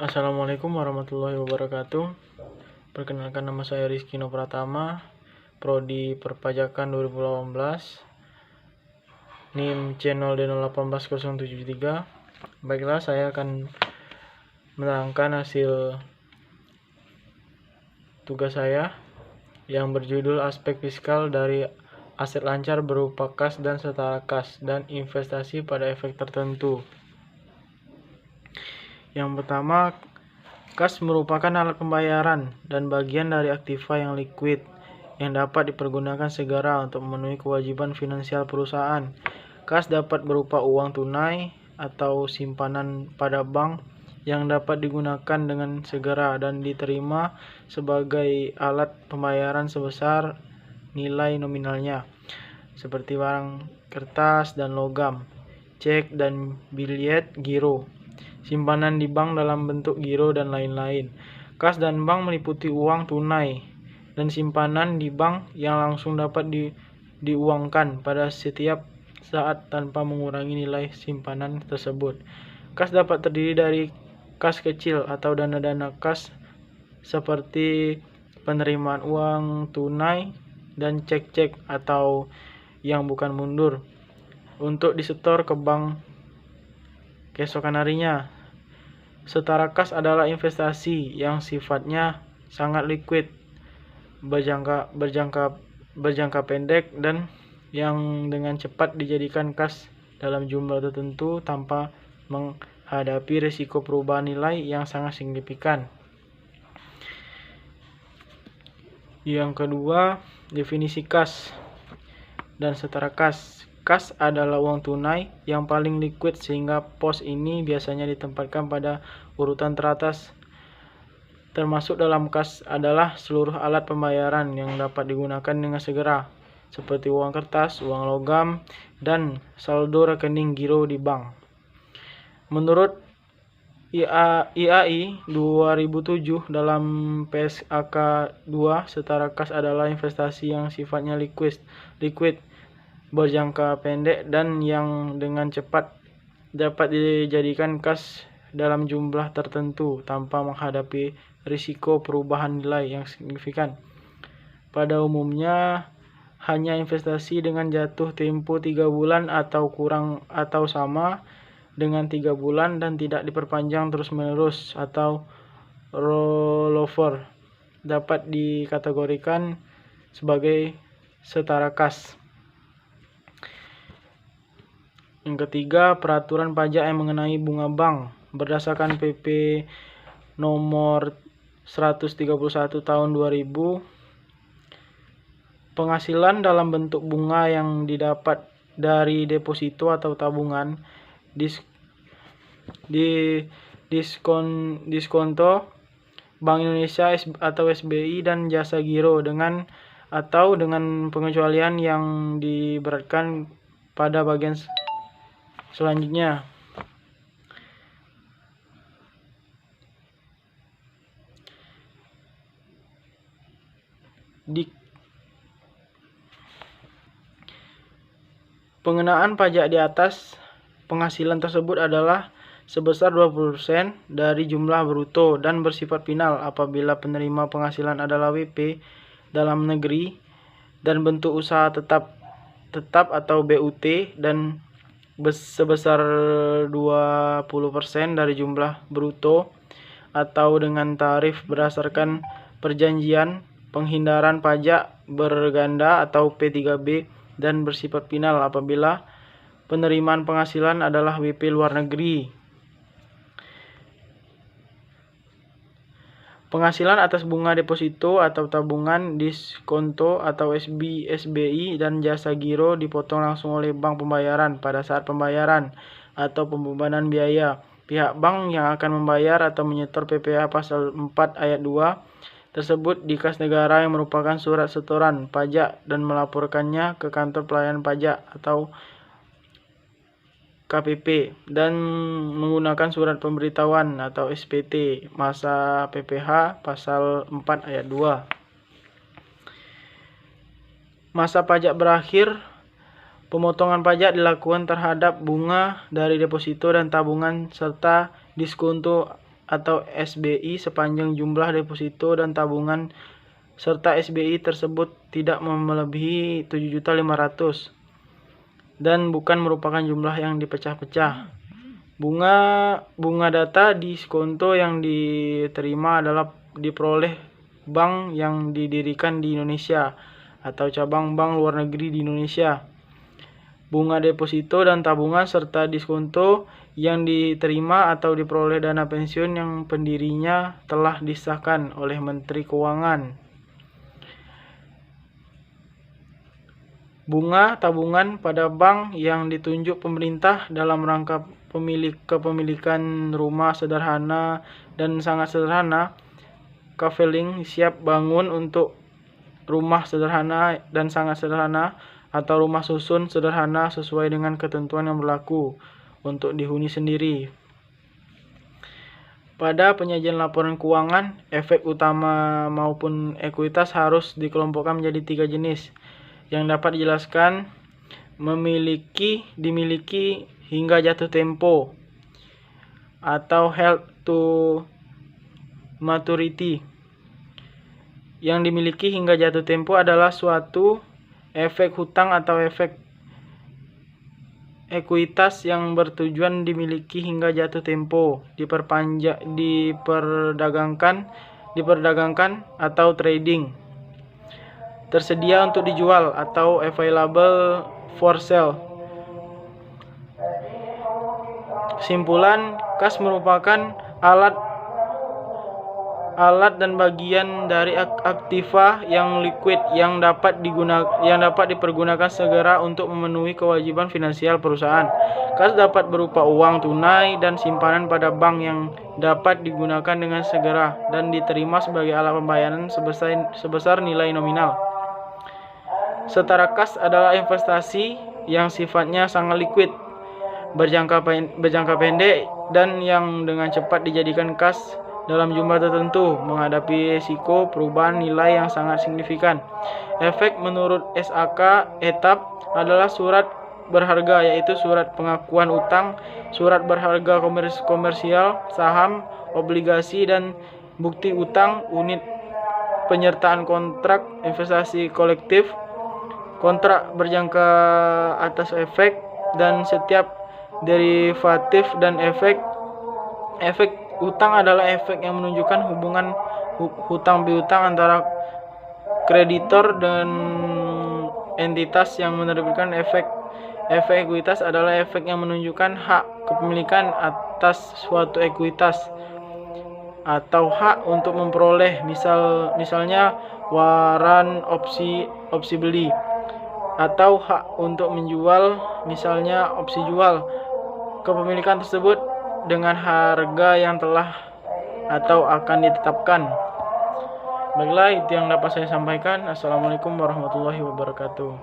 Assalamualaikum warahmatullahi wabarakatuh. Perkenalkan, nama saya Rizky No Pratama, Prodi Perpajakan 2018, NIM channel D018-073. Baiklah, saya akan menerangkan hasil tugas saya yang berjudul aspek fiskal dari aset lancar berupa kas dan setara kas dan investasi pada efek tertentu. Yang pertama, kas merupakan alat pembayaran dan bagian dari aktiva yang liquid yang dapat dipergunakan segera untuk memenuhi kewajiban finansial perusahaan. Kas dapat berupa uang tunai atau simpanan pada bank yang dapat digunakan dengan segera dan diterima sebagai alat pembayaran sebesar nilai nominalnya, seperti barang kertas dan logam, cek dan biljet giro, simpanan di bank dalam bentuk giro, dan lain-lain. Kas dan bank meliputi uang tunai dan simpanan di bank yang langsung dapat diuangkan pada setiap saat tanpa mengurangi nilai simpanan tersebut. Kas dapat terdiri dari kas kecil atau dana-dana kas seperti penerimaan uang tunai dan cek-cek atau yang bukan mundur untuk disetor ke bank keesokan harinya. Setara kas adalah investasi yang sifatnya sangat liquid, berjangka pendek, dan yang dengan cepat dijadikan kas dalam jumlah tertentu tanpa menghadapi risiko perubahan nilai yang sangat signifikan. Yang kedua, definisi kas dan setara kas. Kas adalah uang tunai yang paling liquid sehingga pos ini biasanya ditempatkan pada urutan teratas. Termasuk dalam kas adalah seluruh alat pembayaran yang dapat digunakan dengan segera, seperti uang kertas, uang logam, dan saldo rekening giro di bank. Menurut IAI 2007 dalam PSAK 2, setara kas adalah investasi yang sifatnya liquid, berjangka pendek, dan yang dengan cepat dapat dijadikan kas dalam jumlah tertentu tanpa menghadapi risiko perubahan nilai yang signifikan. Pada umumnya hanya investasi dengan jatuh tempo 3 bulan atau kurang atau sama dengan 3 bulan dan tidak diperpanjang terus-menerus atau rollover dapat dikategorikan sebagai setara kas. Yang ketiga, peraturan pajak yang mengenai bunga bank. Berdasarkan PP nomor 131 tahun 2000, penghasilan dalam bentuk bunga yang didapat dari deposito atau tabungan, diskonto Bank Indonesia atau SBI, dan jasa giro dengan pengecualian yang diberatkan pada bagian selanjutnya. Pengenaan pajak di atas penghasilan tersebut adalah sebesar 20% dari jumlah bruto dan bersifat final apabila penerima penghasilan adalah WP dalam negeri dan bentuk usaha tetap atau BUT, dan sebesar 20% dari jumlah bruto, atau dengan tarif berdasarkan perjanjian penghindaran pajak berganda atau P3B, dan bersifat final apabila penerimaan penghasilan adalah WP luar negeri. Penghasilan atas bunga deposito atau tabungan, diskonto atau SBI, dan jasa giro dipotong langsung oleh bank pembayaran pada saat pembayaran atau pembebanan biaya. Pihak bank yang akan membayar atau menyetor PPh pasal 4 ayat 2 tersebut di kas negara yang merupakan surat setoran pajak dan melaporkannya ke kantor pelayanan pajak atau KPP dan menggunakan surat pemberitahuan atau SPT masa PPh pasal 4 ayat 2. Masa pajak berakhir, pemotongan pajak dilakukan terhadap bunga dari deposito dan tabungan serta diskonto atau SBI sepanjang jumlah deposito dan tabungan serta SBI tersebut tidak melebihi 7.500.000 dan bukan merupakan jumlah yang dipecah-pecah. Bunga data diskonto yang diterima adalah diperoleh bank yang didirikan di Indonesia atau cabang bank luar negeri di Indonesia. Bunga deposito dan tabungan serta diskonto yang diterima atau diperoleh dana pensiun yang pendirinya telah disahkan oleh Menteri Keuangan. Bunga tabungan pada bank yang ditunjuk pemerintah dalam rangka kepemilikan rumah sederhana dan sangat sederhana, Kaveling siap bangun untuk rumah sederhana dan sangat sederhana atau rumah susun sederhana sesuai dengan ketentuan yang berlaku untuk dihuni sendiri. Pada penyajian laporan keuangan, efek utama maupun ekuitas harus dikelompokkan menjadi 3 jenis yang dapat dijelaskan: dimiliki hingga jatuh tempo atau held to maturity. Yang dimiliki hingga jatuh tempo adalah suatu efek hutang atau efek ekuitas yang bertujuan dimiliki hingga jatuh tempo, diperdagangkan atau trading. Tersedia untuk dijual atau available for sale. Kesimpulan, kas merupakan alat dan bagian dari aktiva yang liquid yang dapat dipergunakan segera untuk memenuhi kewajiban finansial perusahaan. Kas dapat berupa uang tunai dan simpanan pada bank yang dapat digunakan dengan segera dan diterima sebagai alat pembayaran sebesar nilai nominal. Setara kas adalah investasi yang sifatnya sangat liquid, berjangka pendek, dan yang dengan cepat dijadikan kas dalam jumlah tertentu menghadapi risiko perubahan nilai yang sangat signifikan. Efek menurut SAK etap adalah surat berharga, yaitu surat pengakuan utang, surat berharga komersial, saham, obligasi, dan bukti utang, unit penyertaan kontrak investasi kolektif, kontrak berjangka atas efek, dan setiap derivatif dan efek. Efek utang adalah efek yang menunjukkan hubungan hutang piutang antara kreditor dan entitas yang menerbitkan efek. Efek ekuitas adalah efek yang menunjukkan hak kepemilikan atas suatu ekuitas atau hak untuk memperoleh, misalnya waran opsi beli, atau hak untuk menjual, misalnya opsi jual, kepemilikan tersebut dengan harga yang telah atau akan ditetapkan. Baiklah, itu yang dapat saya sampaikan. Assalamualaikum warahmatullahi wabarakatuh.